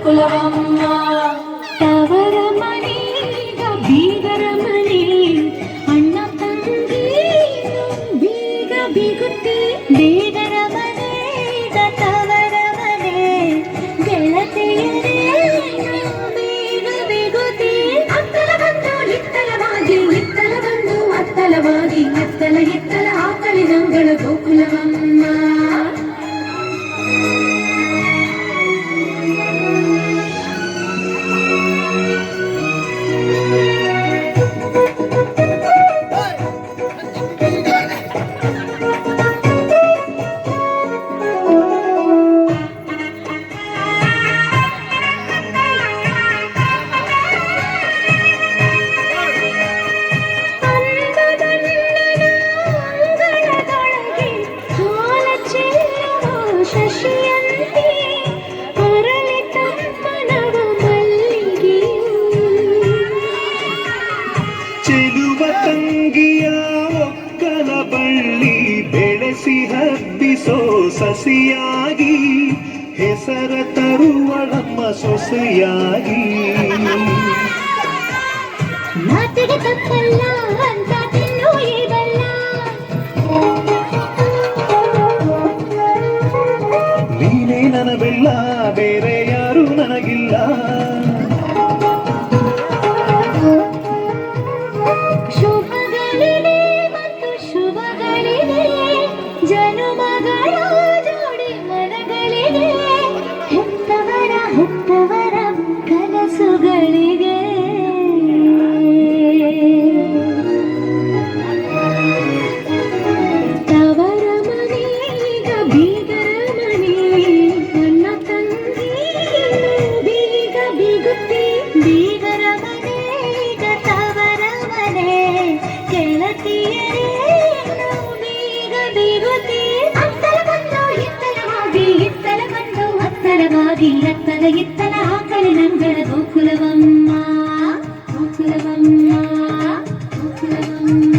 ಗೋಕುಲವಮ್ಮ ತವರ ಮನೆಗ ಬೀಗರ ಮನೆ ಅಣ್ಣ ತಂಗಿ ಬೀಗ ಬೀಗುತ್ತಿ ಬೀಗರ ಮನೆಗ ತವರ ಮನೆ ಗೆಳತಿಯರೇ ಬೀಗ ಬೀಗುತ್ತಿ ಅತ್ತಲ ಬಂದು ಹಿತ್ತಲವಾಗಿ ಹಿತ್ತಲ ಬಂದು ಅತ್ತಲವಾಗಿ ಅತ್ತಲ ಹಿತ್ತಲ ಆಕಳಿನಂಗಳ ಗೋಕುಲವಮ್ಮ ಚೆಲುವ ತಂಗಿಯ ಒಕ್ಕಲ ಬಳ್ಳಿ ಬೆಳೆಸಿ ಹಬ್ಬಿಸೋ ಸಸಿಯಾಗಿ ಹೆಸರ ತರುವಳಮ್ಮ ಸೊಸೆಯಾಗಿ ಮಾತಿಗೆ ತಪ್ಪಲ್ಲ ಅಂತ ತಿನ್ನು ಈಗಲ್ಲ ನೀನೇ ನನ್ನ ಬೆಲ್ಲ ಬೇರೆ ಯಾರು ನನಗಿಲ್ಲ ಶುಭಗಳಿವೆ ಮತ್ತು ಶುಭಗಳಿವೆ ಜನುಮಗಳ ಜೋಡಿ ಮನಗಳಿಗೆ ಹೆತ್ತವರ ಕನಸುಗಳಿಗೆ ತವರ ಮನೆಗ ಬೀಗರ ಮನೆ ಅಣ್ಣ ತಂಗಿ ಬೀಗ ಬೀಗುತ್ತಿ ಬೀಗರ ಮನೆಗ ತವರ ಮನೆ ಗೆಳತಿಯರೇ ಬೀಗ ಬೀಗುತ್ತಿ ಅತ್ತಲ ಬಂದು ಹಿತ್ತಲವಾಗಿ ಹಿತ್ತಲ ಬಂದು ಅತ್ತಲವಾಗಿ ಅತ್ತಲ ಹಿತ್ತಲ ಆಕಳಿ ನಂಗಳ ಗೋಕುಲವಮ್ಮ ಗೋಕುಲವಮ್ಮ ಗೋಕುಲವಮ್ಮ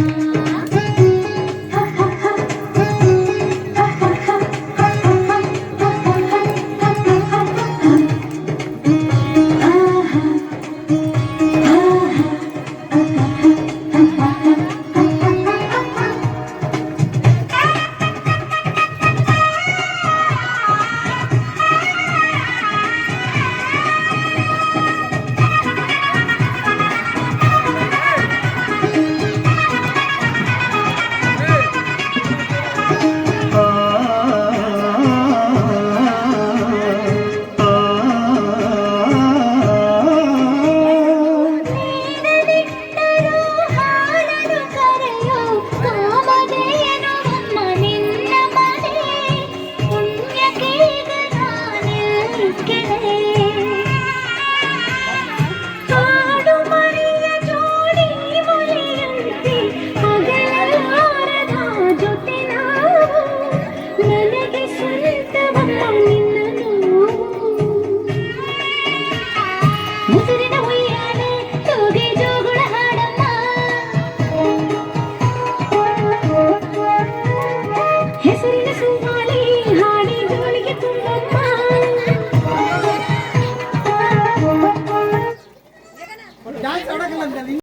ಹೆಸರಿನ ಸುಮಾಲಿ ಹಾಡಿ ಜೋಳಿಗೆ ತುಂಬಮ್ಮ